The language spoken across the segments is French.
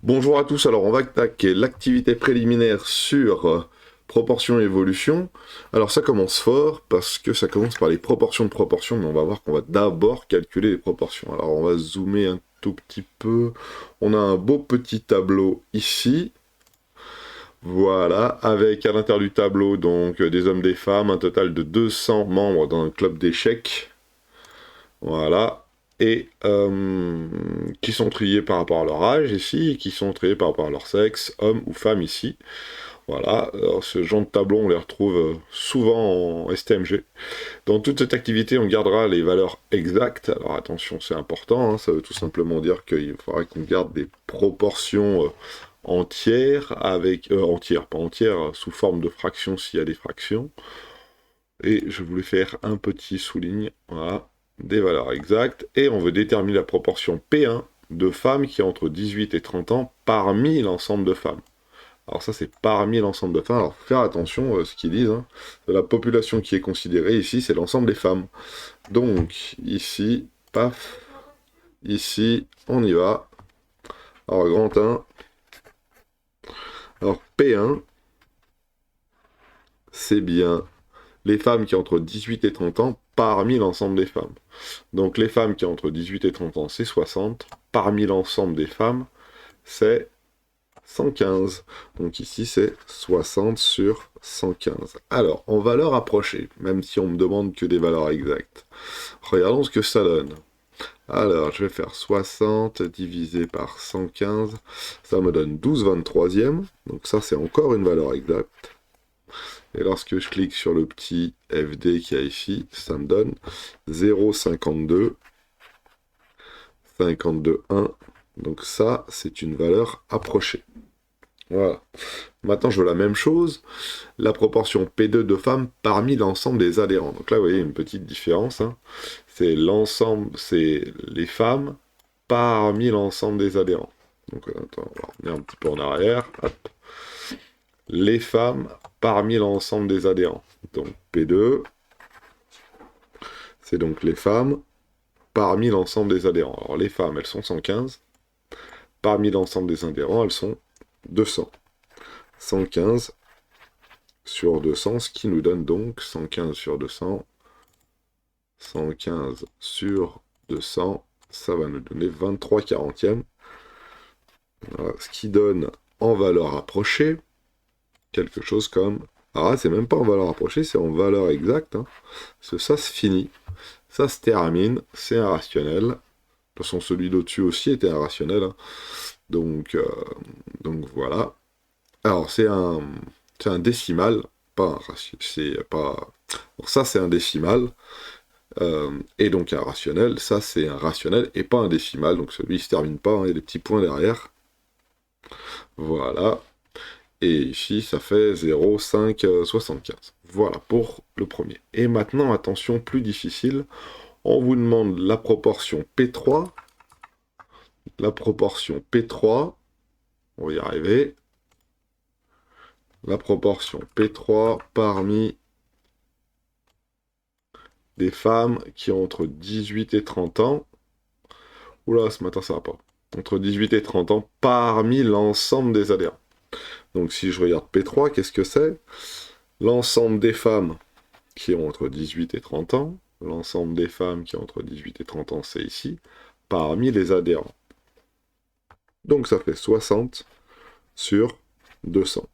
Bonjour à tous, alors on va attaquer l'activité préliminaire sur proportion et évolution. Alors ça commence fort parce que ça commence par les proportions de proportions, mais on va voir qu'on va d'abord calculer les proportions. Alors on va zoomer un tout petit peu. On a un beau petit tableau ici. Voilà, avec à l'intérieur du tableau donc des hommes, des femmes, un total de 200 membres dans un club d'échecs. Voilà. Et qui sont triés par rapport à leur âge ici, et qui sont triés par rapport à leur sexe, homme ou femme ici. Voilà, alors, ce genre de tableau, on les retrouve souvent en STMG. Dans toute cette activité, on gardera les valeurs exactes. Alors attention, c'est important, hein, ça veut tout simplement dire qu'il faudra qu'on garde des proportions entières, entières, pas entières, sous forme de fractions s'il y a des fractions. Et je voulais faire un petit souligne, voilà, des valeurs exactes. Et on veut déterminer la proportion P1 de femmes qui ont entre 18 et 30 ans parmi l'ensemble de femmes. Alors ça, c'est parmi l'ensemble de femmes. Alors faire attention à ce qu'ils disent. Hein. La population qui est considérée ici, c'est l'ensemble des femmes. Donc, ici, paf, ici, on y va. Alors, grand 1. Alors, P1, c'est bien les femmes qui ont entre 18 et 30 ans parmi l'ensemble des femmes. Donc, les femmes qui ont entre 18 et 30 ans, c'est 60. Parmi l'ensemble des femmes, c'est 115. Donc ici, c'est 60 sur 115. Alors, en valeur approchée, même si on me demande que des valeurs exactes, regardons ce que ça donne. Alors, je vais faire 60 divisé par 115. Ça me donne 12/23e. Donc ça, c'est encore une valeur exacte. Et lorsque je clique sur le petit FD qu'il y a ici, ça me donne 0,52, 52,1. Donc ça, c'est une valeur approchée. Voilà. Maintenant, je veux la même chose, la proportion P2 de femmes parmi l'ensemble des adhérents. Donc là, vous voyez une petite différence. Hein. C'est l'ensemble, c'est les femmes parmi l'ensemble des adhérents. Donc, attends, on va revenir un petit peu en arrière. Hop. Les femmes parmi l'ensemble des adhérents. Donc P2, c'est donc les femmes parmi l'ensemble des adhérents. Alors les femmes, elles sont 115. Parmi l'ensemble des adhérents, elles sont 200. 115 sur 200, ce qui nous donne donc 115 sur 200. 115 sur 200, ça va nous donner 23 quarantièmes. Voilà, ce qui donne en valeur approchée quelque chose comme... Ah, c'est même pas en valeur approchée, c'est en valeur exacte. Hein, parce que ça se finit, ça se termine, c'est un rationnel. De toute façon, celui d'au-dessus aussi était un rationnel. Hein. Donc voilà. Alors, c'est un décimal, pas un rationnel. C'est pas... Alors, ça, c'est un décimal. Et donc un rationnel, ça c'est un rationnel et pas un décimal, donc celui il se termine pas, hein, il y a des petits points derrière. Voilà. Et ici ça fait 0,575. Voilà pour le premier. Et maintenant, attention, plus difficile, on vous demande la proportion P3. La proportion P3, on va y arriver. La proportion P3 parmi des femmes qui ont entre 18 et 30 ans. Oula, ce matin ça va pas. Entre 18 et 30 ans parmi l'ensemble des adhérents. Donc si je regarde P3, qu'est-ce que c'est? L'ensemble des femmes qui ont entre 18 et 30 ans. L'ensemble des femmes qui ont entre 18 et 30 ans, c'est ici. Parmi les adhérents. Donc ça fait 60 sur 200.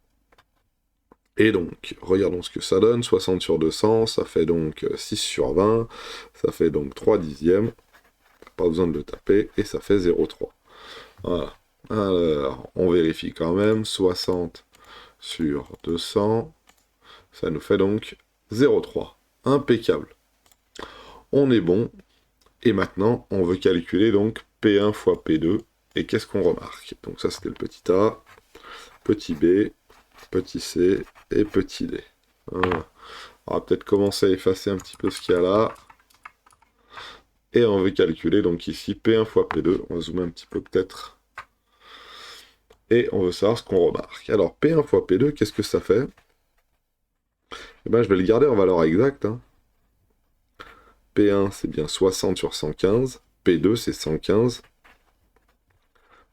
Et donc, regardons ce que ça donne. 60 sur 200, ça fait donc 6 sur 20. Ça fait donc 3 dixièmes. Pas besoin de le taper. Et ça fait 0,3. Voilà. Alors, on vérifie quand même. 60 sur 200. Ça nous fait donc 0,3. Impeccable. On est bon. Et maintenant, on veut calculer donc P1 fois P2. Et qu'est-ce qu'on remarque? Donc ça, c'était le petit A, petit B, petit C et petit D. Voilà. On va peut-être commencer à effacer un petit peu ce qu'il y a là. Et on veut calculer donc ici P1 fois P2. On va zoomer un petit peu peut-être. Et on veut savoir ce qu'on remarque. Alors P1 fois P2, qu'est-ce que ça fait? Eh ben, je vais le garder en valeur exacte. Hein. P1, c'est bien 60 sur 115. P2, c'est 115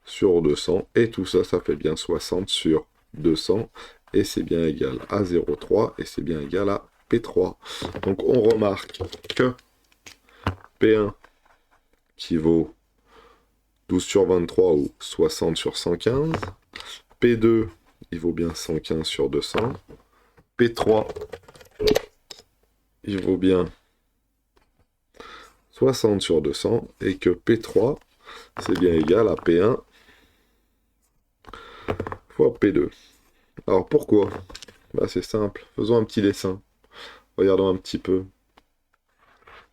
sur 200, et tout ça, ça fait bien 60 sur 200, et c'est bien égal à 0,3, et c'est bien égal à P3. Donc on remarque que P1 qui vaut 12 sur 23 ou 60 sur 115, P2 il vaut bien 115 sur 200, P3 il vaut bien 60 sur 200, et que P3 c'est bien égal à P1 fois P2. Alors pourquoi? Bah c'est simple, faisons un petit dessin. Regardons un petit peu.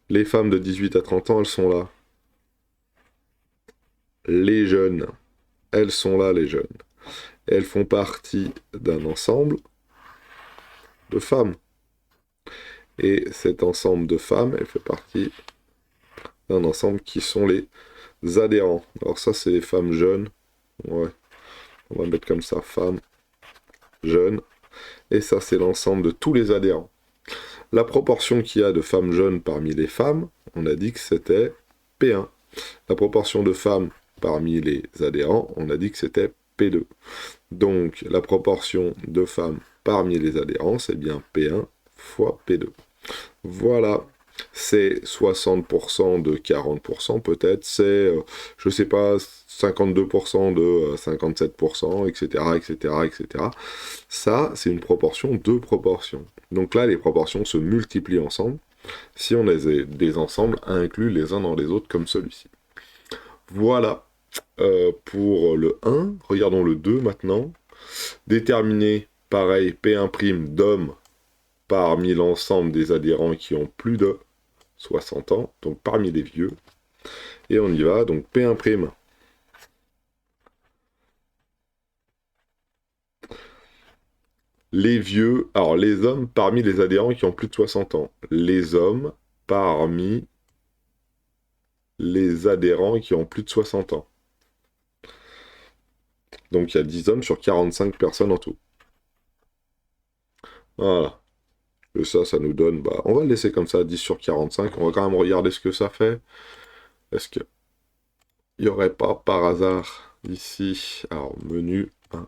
Les femmes de 18 à 30 ans, elles sont là. Les jeunes, elles sont là, les jeunes. Elles font partie d'un ensemble de femmes. Et cet ensemble de femmes, elle fait partie d'un ensemble qui sont les adhérents. Alors ça, c'est les femmes jeunes. Ouais, on va mettre comme ça, femmes jeunes. Et ça, c'est l'ensemble de tous les adhérents. La proportion qu'il y a de femmes jeunes parmi les femmes, on a dit que c'était P1. La proportion de femmes parmi les adhérents, on a dit que c'était P2. Donc, la proportion de femmes parmi les adhérents, c'est bien P1 fois P2. Voilà, c'est 60% de 40%, peut-être, c'est, je sais pas, 52% de 57%, etc., etc., etc. Ça, c'est une proportion de proportions. Donc là, les proportions se multiplient ensemble, si on a des ensembles inclus les uns dans les autres, comme celui-ci. Voilà pour le 1. Regardons le 2 maintenant. Déterminer, pareil, P1' d'hommes parmi l'ensemble des adhérents qui ont plus de 60 ans, donc parmi les vieux. Et on y va, donc P1'. Les vieux, alors les hommes parmi les adhérents qui ont plus de 60 ans. Les hommes parmi les adhérents qui ont plus de 60 ans. Donc il y a 10 hommes sur 45 personnes en tout. Voilà. Et ça nous donne, bah, on va le laisser comme ça, 10 sur 45. On va quand même regarder ce que ça fait. Est-ce que il n'y aurait pas par hasard ici, alors menu, hein,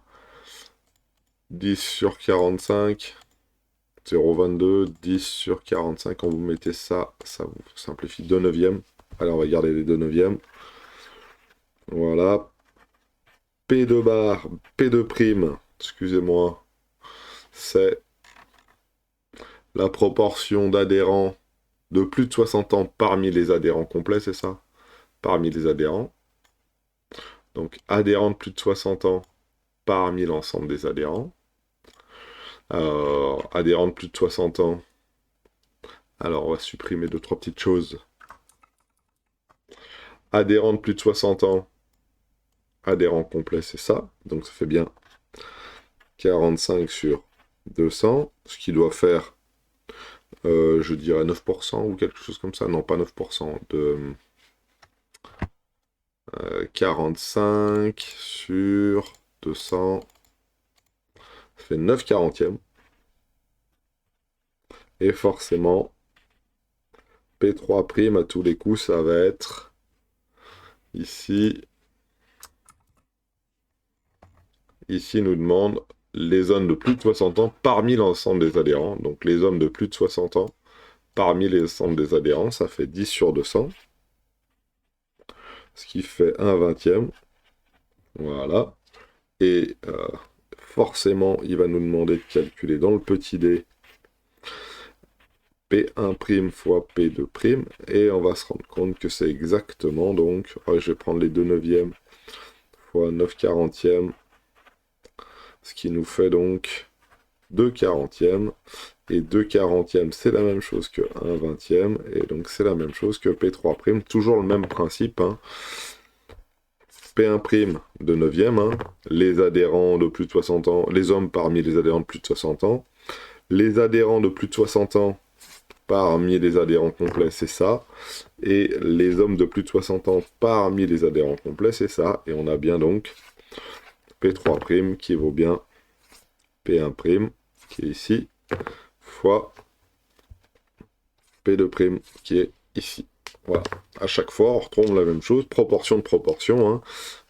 10 sur 45, 0,22, 10 sur 45, quand vous mettez ça, ça vous simplifie 2 neuvièmes. Allez, on va garder les 2 neuvièmes. Voilà. P2 bar, P2', excusez-moi, c'est la proportion d'adhérents de plus de 60 ans parmi les adhérents complets, c'est ça? Parmi les adhérents. Donc, adhérents de plus de 60 ans parmi l'ensemble des adhérents. Adhérents de plus de 60 ans. Alors, on va supprimer 2-3 petites choses. Adhérents de plus de 60 ans. Adhérents complets, c'est ça. Donc, ça fait bien 45 sur 200. Ce qui doit faire, je dirais 9% ou quelque chose comme ça. Non, pas 9%. De 45 sur 200. Ça fait 9 quarantièmes. Et forcément, P3' à tous les coups, ça va être ici. Ici, nous demande les hommes de plus de 60 ans parmi l'ensemble des adhérents. Donc les hommes de plus de 60 ans parmi l'ensemble des adhérents, ça fait 10 sur 200. Ce qui fait 1 vingtième. Voilà. Et forcément, il va nous demander de calculer dans le petit d P1' fois P2', et on va se rendre compte que c'est exactement, donc, je vais prendre les 2 neuvièmes fois 9 quarantièmes, ce qui nous fait donc 2 quarantièmes, et 2 quarantièmes, c'est la même chose que 1 vingtième, et donc c'est la même chose que P3', toujours le même principe, hein. P1' de 9e, hein, les adhérents de plus de 60 ans, les hommes parmi les adhérents de plus de 60 ans, les adhérents de plus de 60 ans parmi les adhérents complets, c'est ça, et les hommes de plus de 60 ans parmi les adhérents complets, c'est ça, et on a bien donc P3' qui vaut bien P1', qui est ici, fois P2' qui est ici. Voilà. À chaque fois, on retrouve la même chose, proportion de proportion. Hein.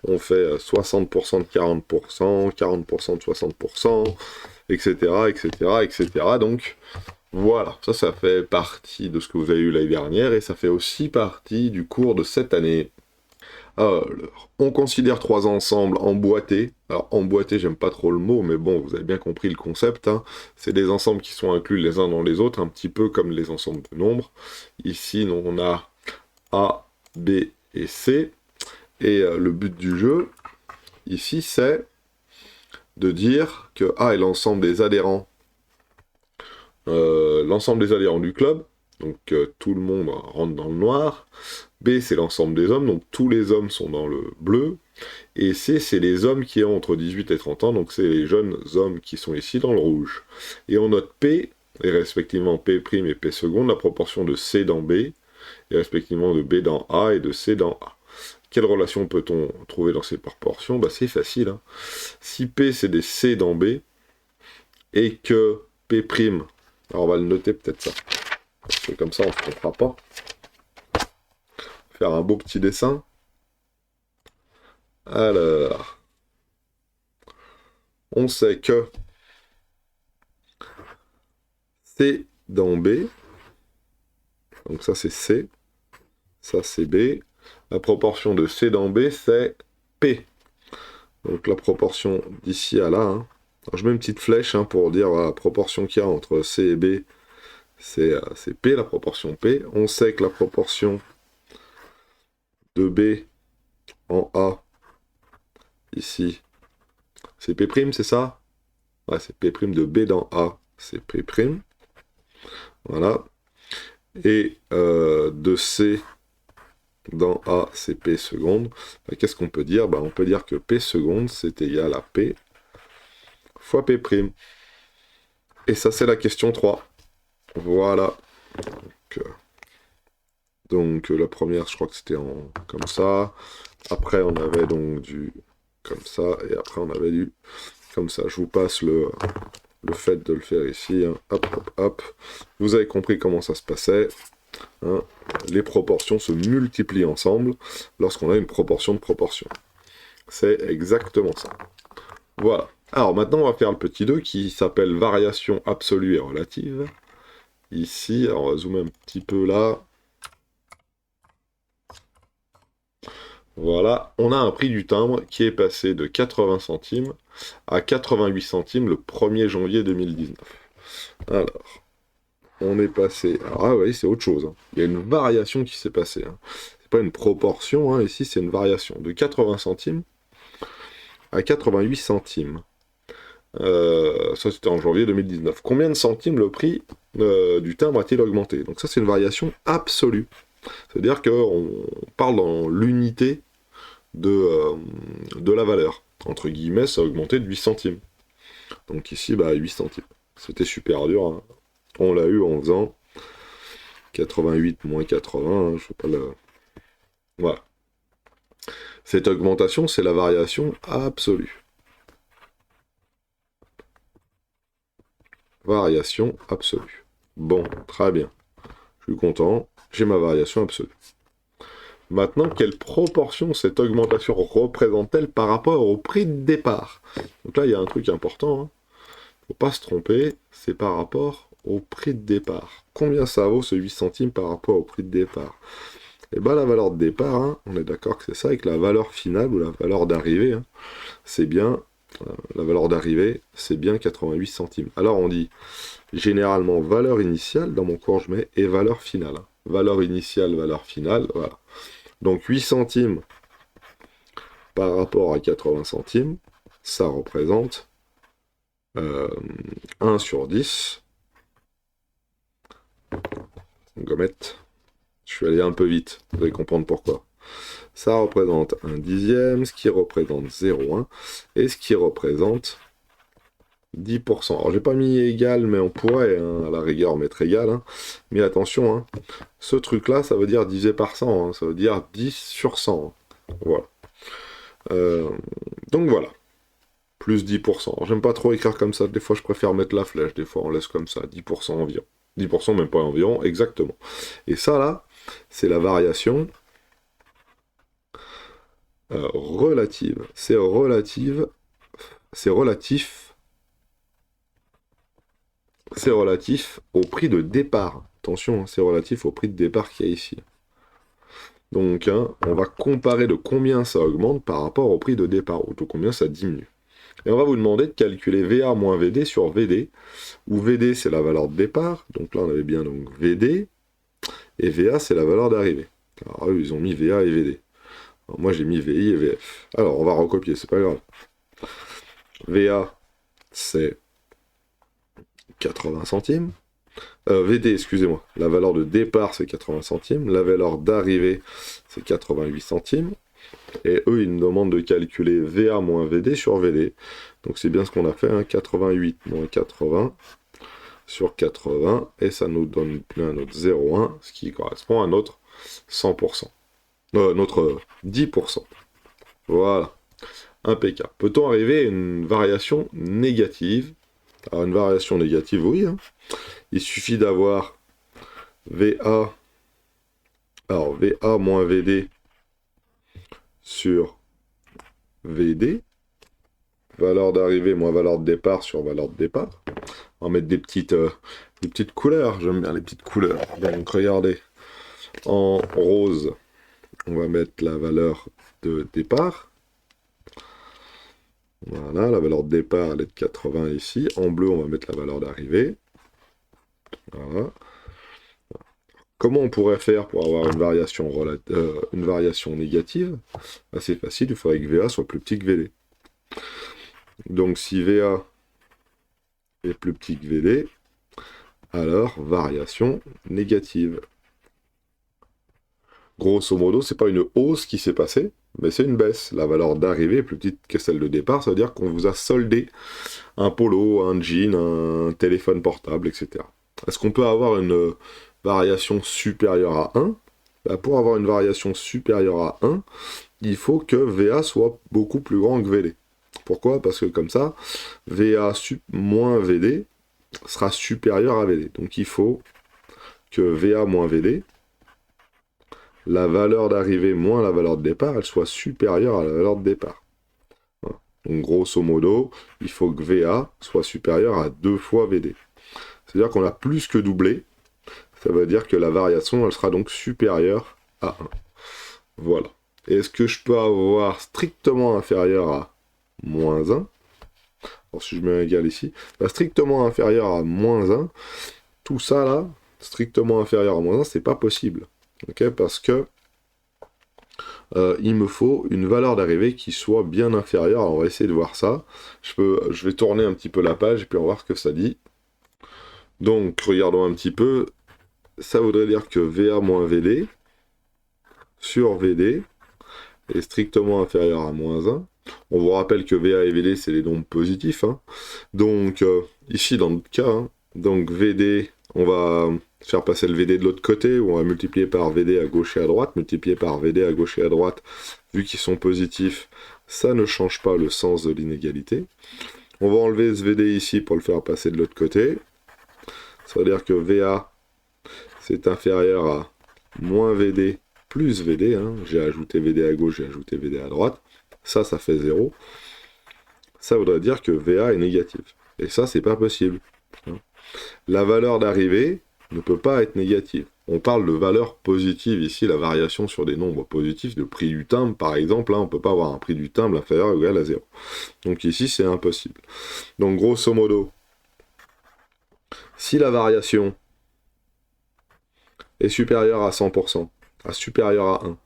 On fait 60% de 40%, 40% de 60%, etc., etc., etc. Donc, voilà, ça fait partie de ce que vous avez eu l'année dernière, et ça fait aussi partie du cours de cette année. Alors, on considère trois ensembles emboîtés. Alors, emboîtés, j'aime pas trop le mot, mais bon, vous avez bien compris le concept. Hein. C'est des ensembles qui sont inclus les uns dans les autres, un petit peu comme les ensembles de nombres. Ici, on a A, B et C. Et le but du jeu, ici, c'est de dire que A est l'ensemble des adhérents, du club. Donc, tout le monde rentre dans le noir. B, c'est l'ensemble des hommes, donc tous les hommes sont dans le bleu. Et C, c'est les hommes qui ont entre 18 et 30 ans, donc c'est les jeunes hommes qui sont ici dans le rouge. Et on note P, et respectivement P' et P seconde, la proportion de C dans B, et respectivement de B dans A et de C dans A. Quelle relation peut-on trouver dans ces proportions? Bah, c'est facile. Hein. Si P, c'est des C dans B, et que P', alors on va le noter peut-être ça, parce que comme ça on ne se trompera pas. Faire un beau petit dessin. Alors, on sait que C dans B, donc ça c'est C, ça c'est B, la proportion de C dans B c'est P, donc la proportion d'ici à là, hein. Alors, je mets une petite flèche hein, pour dire la proportion qu'il y a entre C et B, c'est P, la proportion P. On sait que la proportion de B en A, ici, c'est P', c'est ça? Ouais, c'est P' de B dans A, c'est P'. Voilà. Et de C dans A, c'est P seconde. Ben, qu'est-ce qu'on peut dire? Ben, on peut dire que P seconde, c'est égal à P fois P'. Et ça, c'est la question 3. Voilà. Donc la première, je crois que c'était comme ça. Après, on avait donc du comme ça. Et après, on avait du comme ça. Je vous passe le fait de le faire ici. Hein. Hop, hop, hop. Vous avez compris comment ça se passait. Hein. Les proportions se multiplient ensemble lorsqu'on a une proportion de proportion. C'est exactement ça. Voilà. Alors maintenant, on va faire le petit 2 qui s'appelle variation absolue et relative. Ici, alors on va zoomer un petit peu là. Voilà, on a un prix du timbre qui est passé de 80 centimes à 88 centimes le 1er janvier 2019. Alors, on est passé... Alors, ah oui, c'est autre chose. Hein. Il y a une variation qui s'est passée. Hein. C'est pas une proportion, hein. Ici c'est une variation de 80 centimes à 88 centimes. Ça c'était en janvier 2019. Combien de centimes le prix du timbre a-t-il augmenté? Donc ça c'est une variation absolue. C'est-à-dire qu'on parle dans l'unité de la valeur. Entre guillemets, ça a augmenté de 8 centimes. Donc ici, 8 centimes. C'était super dur. Hein. On l'a eu en faisant 88 moins 80. Hein, je sais pas le... Voilà. Cette augmentation, c'est la variation absolue. Variation absolue. Bon, très bien. Je suis content. J'ai ma variation absolue. Maintenant, quelle proportion cette augmentation représente-t-elle par rapport au prix de départ? Donc là, il y a un truc important. Hein. Faut pas se tromper, c'est par rapport au prix de départ. Combien ça vaut ce 8 centimes par rapport au prix de départ? Et bien la valeur de départ, hein, on est d'accord que c'est ça, et que la valeur finale ou la valeur d'arrivée, hein, c'est bien, la valeur d'arrivée, c'est bien 88 centimes. Alors on dit généralement valeur initiale, dans mon cours je mets, et valeur finale. Hein. Valeur initiale, valeur finale, voilà. Donc 8 centimes par rapport à 80 centimes, ça représente 1 sur 10. Gommette. Je suis allé un peu vite, vous allez comprendre pourquoi. Ça représente un dixième, ce qui représente 0,1, et ce qui représente 10%. Alors j'ai pas mis égal, mais on pourrait hein, à la rigueur mettre égal. Hein. Mais attention, hein, ce truc-là, ça veut dire divisé par 100, hein, ça veut dire 10 sur 100. Hein. Voilà. Donc voilà. Plus 10%. J'aime pas trop écrire comme ça, des fois je préfère mettre la flèche, des fois on laisse comme ça, 10% environ. 10%, même pas environ, exactement. Et ça, là, c'est la variation relative. C'est relative, c'est relatif, c'est relatif au prix de départ. Attention, hein, c'est relatif au prix de départ qu'il y a ici. Donc, hein, on va comparer de combien ça augmente par rapport au prix de départ, ou de combien ça diminue. Et on va vous demander de calculer VA moins VD sur VD, où VD c'est la valeur de départ, donc là on avait bien donc VD, et VA c'est la valeur d'arrivée. Alors eux ils ont mis VA et VD. Alors, moi j'ai mis VI et VF. Alors on va recopier, c'est pas grave. VA c'est 80 centimes. VD, excusez-moi, la valeur de départ c'est 80 centimes, la valeur d'arrivée c'est 88 centimes, et eux ils nous demandent de calculer VA moins VD sur VD. Donc c'est bien ce qu'on a fait, hein, 88 moins 80 sur 80, et ça nous donne bien notre 0,1, ce qui correspond à notre 100%. Notre 10%. Voilà. Impeccable. Peut-on arriver à une variation négative? Alors une variation négative, oui. Hein. Il suffit d'avoir VA, alors VA moins VD sur VD, valeur d'arrivée moins valeur de départ sur valeur de départ. On va mettre des petites couleurs, j'aime bien les petites couleurs. Donc regardez, en rose, on va mettre la valeur de départ. Voilà, la valeur de départ, elle est de 80 ici. En bleu, on va mettre la valeur d'arrivée. Voilà. Comment on pourrait faire pour avoir une variation négative? C'est facile, il faudrait que VA soit plus petit que VD. Donc si VA est plus petit que VD, alors variation négative. Grosso modo, c'est pas une hausse qui s'est passée, mais c'est une baisse. La valeur d'arrivée est plus petite que celle de départ, ça veut dire qu'on vous a soldé un polo, un jean, un téléphone portable, etc. Est-ce qu'on peut avoir une variation supérieure à 1? Pour avoir une variation supérieure à 1, il faut que VA soit beaucoup plus grand que VD. Pourquoi? Parce que comme ça, VA moins VD sera supérieur à VD. Donc il faut que VA moins VD, la valeur d'arrivée moins la valeur de départ, elle soit supérieure à la valeur de départ. Voilà. Donc grosso modo, il faut que VA soit supérieur à 2 fois VD. C'est-à-dire qu'on a plus que doublé. Ça veut dire que la variation, elle sera donc supérieure à 1. Voilà. Et est-ce que je peux avoir strictement inférieur à moins 1? Alors si je mets un égal ici, strictement inférieur à moins 1, tout ça là, strictement inférieur à moins 1, c'est pas possible. Okay, parce que il me faut une valeur d'arrivée qui soit bien inférieure. Alors on va essayer de voir ça. Je vais tourner un petit peu la page et puis on va voir ce que ça dit. Donc regardons un petit peu. Ça voudrait dire que VA moins VD sur VD est strictement inférieur à moins 1. On vous rappelle que VA et VD c'est les nombres positifs. Hein. Donc ici dans notre cas, hein, donc VD, on va faire passer le VD de l'autre côté, où on va multiplier par VD à gauche et à droite, multiplier par VD à gauche et à droite, vu qu'ils sont positifs, ça ne change pas le sens de l'inégalité. On va enlever ce VD ici pour le faire passer de l'autre côté. Ça veut dire que VA, c'est inférieur à moins VD plus VD. Hein. J'ai ajouté VD à gauche, j'ai ajouté VD à droite. Ça fait 0. Ça voudrait dire que VA est négatif. Et ça, c'est pas possible. Hein. La valeur d'arrivée ne peut pas être négative. On parle de valeur positive ici, la variation sur des nombres positifs, de prix du timbre par exemple, là on ne peut pas avoir un prix du timbre inférieur ou égal à 0. Donc ici c'est impossible. Donc grosso modo, si la variation est supérieure à 100%, supérieure à 1,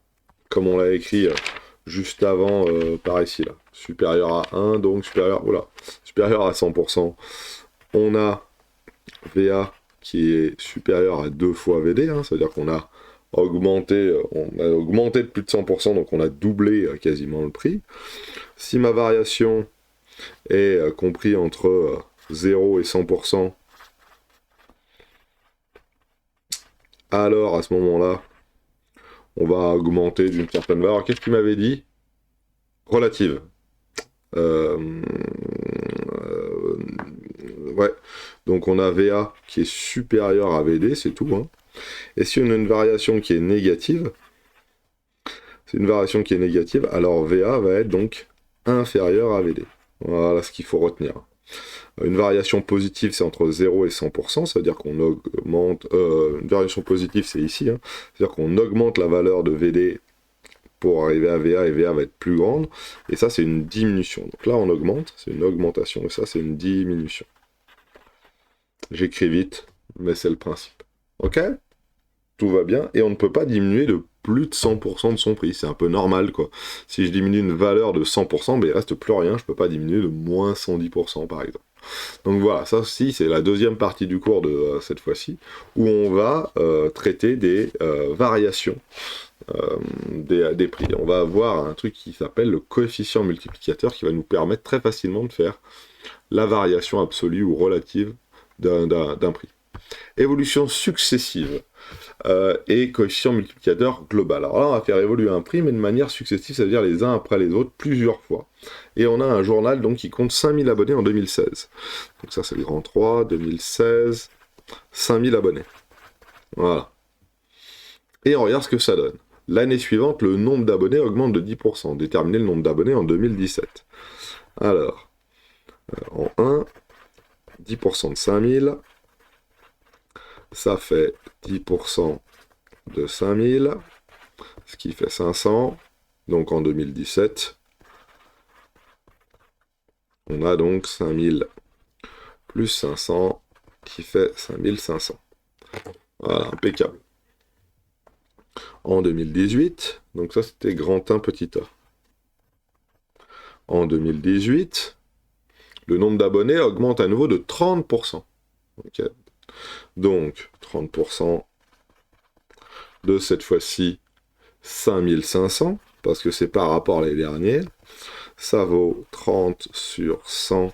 comme on l'a écrit juste avant par ici là, supérieur à 1, donc supérieur à 100%, on a VA qui est supérieur à 2 fois VD, hein, c'est-à-dire qu'on a augmenté de plus de 100%, donc on a doublé quasiment le prix. Si ma variation est comprise entre 0 et 100%, alors à ce moment-là, on va augmenter d'une certaine valeur. Qu'est-ce qu'il m'avait dit? Relative. Ouais. Donc on a VA qui est supérieur à VD, c'est tout. Hein. Et si on a une variation qui est négative, alors VA va être donc inférieur à VD. Voilà ce qu'il faut retenir. Une variation positive, c'est entre 0 et 100%, ça veut dire qu'on augmente... une variation positive, c'est ici, hein, c'est-à-dire qu'on augmente la valeur de VD pour arriver à VA, et VA va être plus grande, et ça, c'est une diminution. Donc là, on augmente, c'est une augmentation, et ça, c'est une diminution. J'écris vite, mais c'est le principe. Ok? Tout va bien, et on ne peut pas diminuer de plus de 100% de son prix, c'est un peu normal, quoi. Si je diminue une valeur de 100%, ben, il reste plus rien, je peux pas diminuer de moins 110%, par exemple. Donc voilà, ça aussi c'est la deuxième partie du cours de cette fois-ci, où on va traiter des variations des prix. On va avoir un truc qui s'appelle le coefficient multiplicateur qui va nous permettre très facilement de faire la variation absolue ou relative d'un prix. Évolution successive et coefficient multiplicateur global. Alors là, on va faire évoluer un prix, mais de manière successive, c'est-à-dire les uns après les autres, plusieurs fois. Et on a un journal donc, qui compte 5000 abonnés en 2016. Donc ça, c'est le grand 3, 2016, 5000 abonnés. Voilà. Et on regarde ce que ça donne. L'année suivante, le nombre d'abonnés augmente de 10%. Déterminer le nombre d'abonnés en 2017. Alors, en 1, 10% de 5000, ça fait 10% de 5000, ce qui fait 500. Donc en 2017, on a donc 5000 plus 500 qui fait 5500. Voilà, impeccable. En 2018, donc ça c'était grand 1, petit a. En 2018, le nombre d'abonnés augmente à nouveau de 30%. Okay. Donc 30% de cette fois-ci 5500, parce que c'est par rapport à l'année dernière. Ça vaut 30 sur 100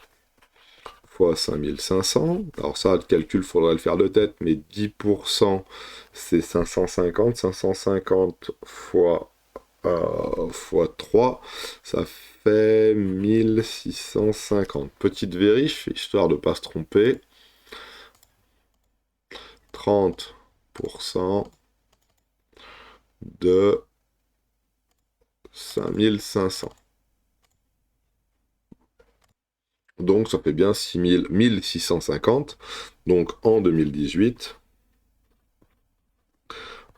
fois 5500. Alors ça, le calcul, il faudrait le faire de tête, mais 10%, c'est 550. 550 fois 3, ça fait 1650. Petite vérif, histoire de ne pas se tromper. 30% de 5500. Donc ça fait bien 1650. Donc en 2018,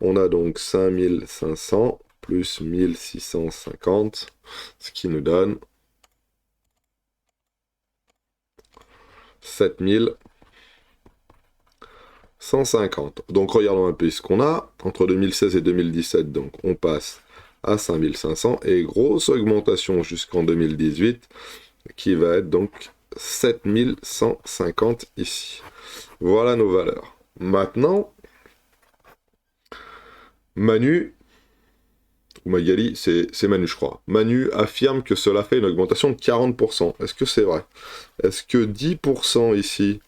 on a donc 5500 plus 1650, ce qui nous donne 7150. Donc regardons un peu ce qu'on a. Entre 2016 et 2017, donc on passe à 5500 et grosse augmentation jusqu'en 2018 qui va être donc 7150 ici. Voilà nos valeurs. Maintenant, Manu, ou Magali, c'est Manu je crois, Manu affirme que cela fait une augmentation de 40%. Est-ce que c'est vrai? Est-ce que 10% ici,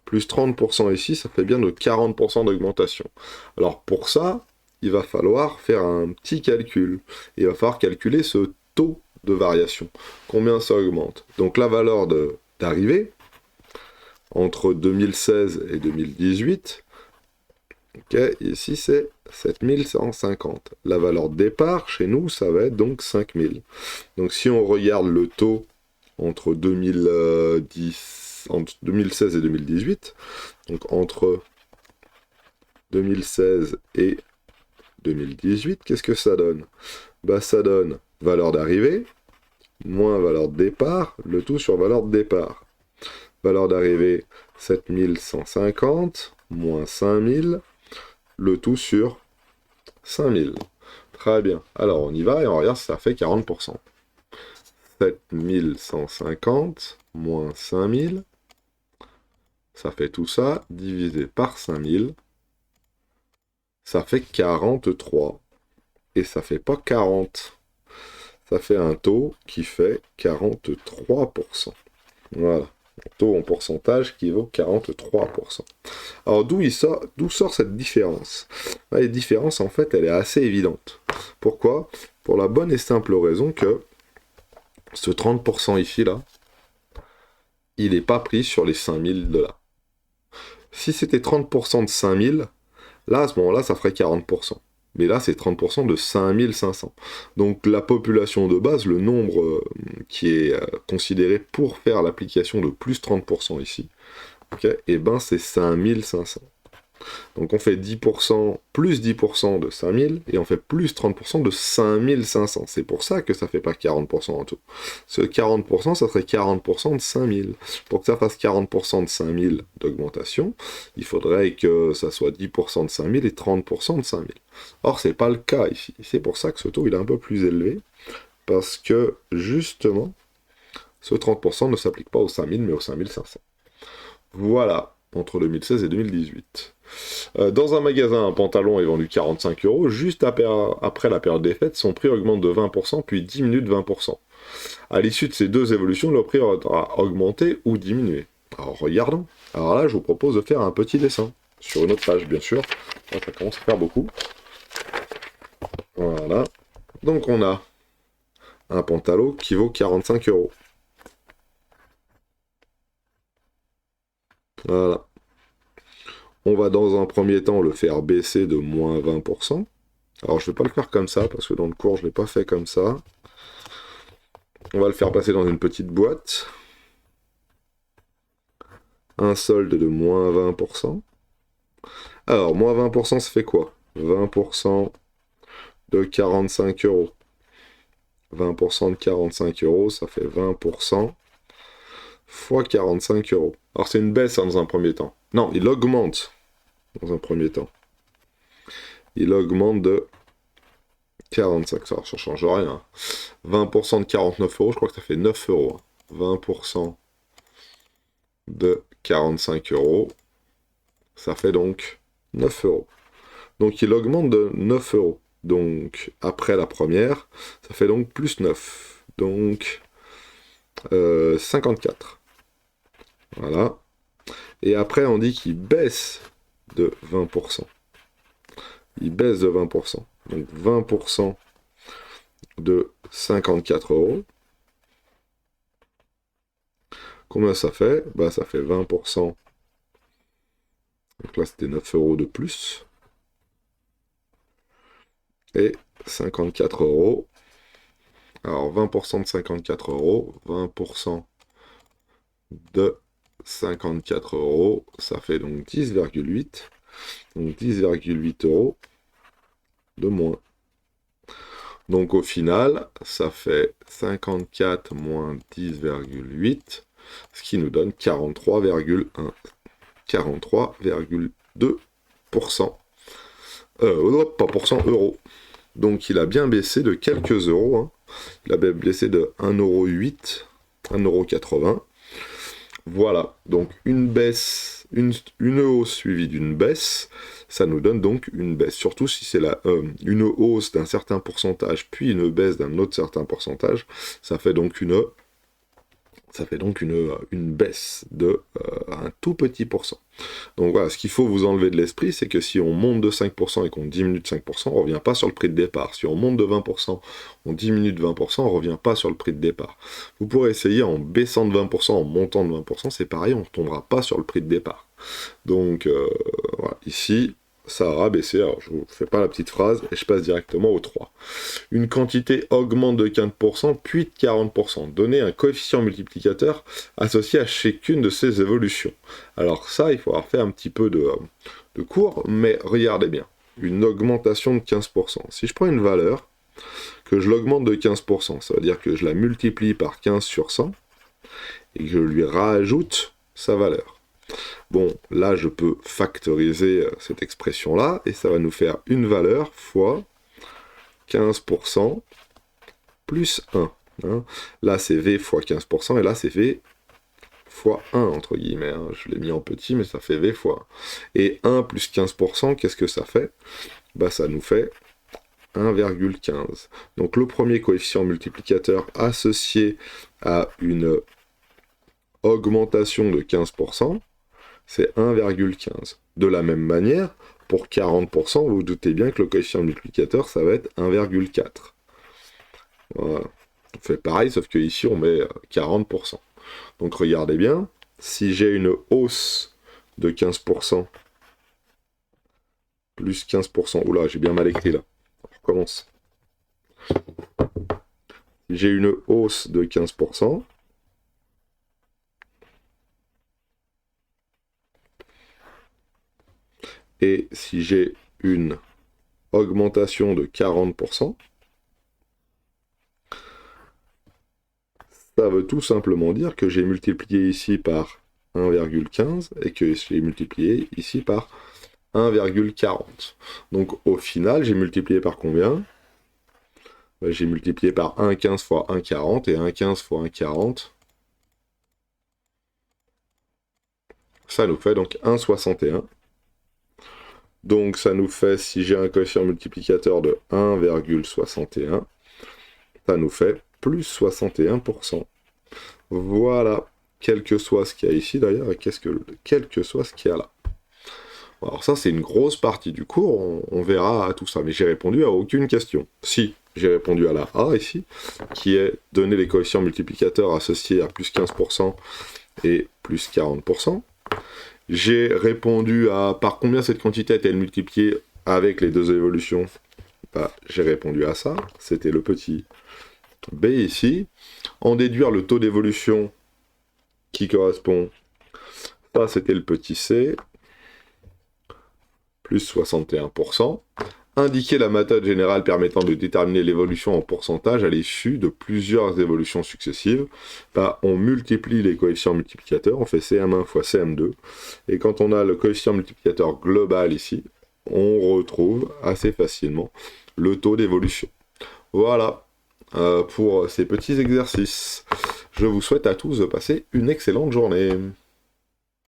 plus 30% ici, ça fait bien de 40% d'augmentation? Alors pour ça, il va falloir faire un petit calcul. Il va falloir calculer ce taux de variation. Combien ça augmente? Donc la valeur d'arrivée, entre 2016 et 2018, ok, ici c'est 7150. La valeur de départ, chez nous, ça va être donc 5000. Donc si on regarde le taux entre 2016 et 2018, donc entre 2016 et 2018, qu'est-ce que ça donne? Bah ça donne valeur d'arrivée, moins valeur de départ, le tout sur valeur de départ. Valeur d'arrivée 7150, moins 5000, le tout sur 5000. Très bien. Alors on y va et on regarde si ça fait 40%. 7150 moins 5000, ça fait tout ça, divisé par 5000, ça fait 43. Et ça fait pas 40. Ça fait un taux qui fait 43%. Voilà. Un taux en pourcentage qui vaut 43%. Alors d'où sort cette différence? La différence, en fait, elle est assez évidente. Pourquoi? Pour la bonne et simple raison que ce 30% ici, là, il n'est pas pris sur les 5000 de là. Si c'était 30% de 5000, là, à ce moment-là, ça ferait 40%. Mais là, c'est 30% de 5500. Donc la population de base, le nombre qui est considéré pour faire l'application de plus 30% ici, okay, et ben c'est 5500. Donc on fait 10%, plus 10% de 5000, et on fait plus 30% de 5500. C'est pour ça que ça fait pas 40% en tout. Ce 40%, ça serait 40% de 5000. Pour que ça fasse 40% de 5000 d'augmentation, il faudrait que ça soit 10% de 5000 et 30% de 5000. Or, c'est pas le cas ici. C'est pour ça que ce taux il est un peu plus élevé, parce que justement, ce 30% ne s'applique pas aux 5000, mais aux 5500. Voilà, entre 2016 et 2018. Dans un magasin, un pantalon est vendu 45 euros. Juste après la période des fêtes, son prix augmente de 20%, puis diminue de 20%. À l'issue de ces deux évolutions, le prix aura augmenté ou diminué. Alors regardons. Alors là, je vous propose de faire un petit dessin. Sur une autre page, bien sûr. Là, ça commence à faire beaucoup. Voilà. Donc on a un pantalon qui vaut 45 euros. Voilà. On va dans un premier temps le faire baisser de moins 20%. Alors je ne vais pas le faire comme ça, parce que dans le cours je ne l'ai pas fait comme ça. On va le faire passer dans une petite boîte. Un solde de moins 20%. Alors, moins 20%, ça fait quoi? 20% de 45 euros. 20% de 45 euros, ça fait 20% fois 45 euros. Alors c'est une baisse hein, dans un premier temps. Non, il augmente dans un premier temps. Il augmente de 45, ça ne change rien. 20% de 49 euros, je crois que ça fait 9 euros. 20% de 45 euros, ça fait donc 9 euros. Donc il augmente de 9 euros. Donc après la première, ça fait donc plus 9. Donc 54. Voilà. Et après on dit qu'il baisse de 20%. Il baisse de 20%. Donc 20% de 54 euros. Combien ça fait? Bah ça fait 20%. Donc là c'était 9 euros de plus. Et 54 euros. Alors 20% de 54 euros. 20% de 54 euros. Ça fait donc 10,8. Donc 10,8 euros de moins. Donc au final, ça fait 54 moins 10,8, ce qui nous donne 43,1. 43,2%. Pas pourcent euros. Donc il a bien baissé de quelques euros. Hein. Il a baissé de 1,08 €, 1,80 €. Voilà, donc une baisse, une hausse suivie d'une baisse, ça nous donne donc une baisse. Surtout si c'est une hausse d'un certain pourcentage, puis une baisse d'un autre certain pourcentage, ça fait donc une baisse de un tout petit pourcent. Donc voilà, ce qu'il faut vous enlever de l'esprit, c'est que si on monte de 5% et qu'on diminue de 5%, on ne revient pas sur le prix de départ. Si on monte de 20%, on diminue de 20%, on ne revient pas sur le prix de départ. Vous pourrez essayer en baissant de 20%, en montant de 20%, c'est pareil, on ne tombera pas sur le prix de départ. Donc voilà, ici, ça aura baissé. Alors je ne vous fais pas la petite phrase et je passe directement au 3. Une quantité augmente de 15%, puis de 40%. Donnez un coefficient multiplicateur associé à chacune de ces évolutions. Alors ça, il faudra faire un petit peu de cours, mais regardez bien. Une augmentation de 15%. Si je prends une valeur, que je l'augmente de 15%, ça veut dire que je la multiplie par 15 sur 100, et que je lui rajoute sa valeur. Bon, là, je peux factoriser cette expression-là, et ça va nous faire une valeur fois 15% plus 1. Hein. Là, c'est V fois 15%, et là, c'est V fois 1, entre guillemets. Hein. Je l'ai mis en petit, mais ça fait V fois 1. Et 1 plus 15%, qu'est-ce que ça fait? Bah, ça nous fait 1,15. Donc, le premier coefficient multiplicateur associé à une augmentation de 15%, c'est 1,15. De la même manière, pour 40%, vous vous doutez bien que le coefficient multiplicateur, ça va être 1,4. Voilà. On fait pareil, sauf qu'ici, on met 40%. Donc regardez bien, si j'ai une hausse de 15%, plus 15%. Oula, j'ai bien mal écrit là. On recommence. J'ai une hausse de 15%. Et si j'ai une augmentation de 40%, ça veut tout simplement dire que j'ai multiplié ici par 1,15 et que j'ai multiplié ici par 1,40. Donc au final, j'ai multiplié par combien? J'ai multiplié par 1,15 fois 1,40 et 1,15 fois 1,40. Ça nous fait donc 1,61. Donc ça nous fait, si j'ai un coefficient multiplicateur de 1,61, ça nous fait plus 61%. Voilà, quel que soit ce qu'il y a ici d'ailleurs, et quel que soit ce qu'il y a là. Alors ça, c'est une grosse partie du cours, on verra tout ça, mais j'ai répondu à aucune question. Si, j'ai répondu à la A ici, qui est donner les coefficients multiplicateurs associés à plus 15% et plus 40%. J'ai répondu à par combien cette quantité est-elle multipliée avec les deux évolutions. Bah, j'ai répondu à ça, c'était le petit B ici. En déduire le taux d'évolution qui correspond, ça c'était le petit C, plus 61%. Indiquer la méthode générale permettant de déterminer l'évolution en pourcentage à l'issue de plusieurs évolutions successives. Bah, on multiplie les coefficients multiplicateurs, on fait CM1 fois CM2, et quand on a le coefficient multiplicateur global ici, on retrouve assez facilement le taux d'évolution. Voilà pour ces petits exercices. Je vous souhaite à tous de passer une excellente journée.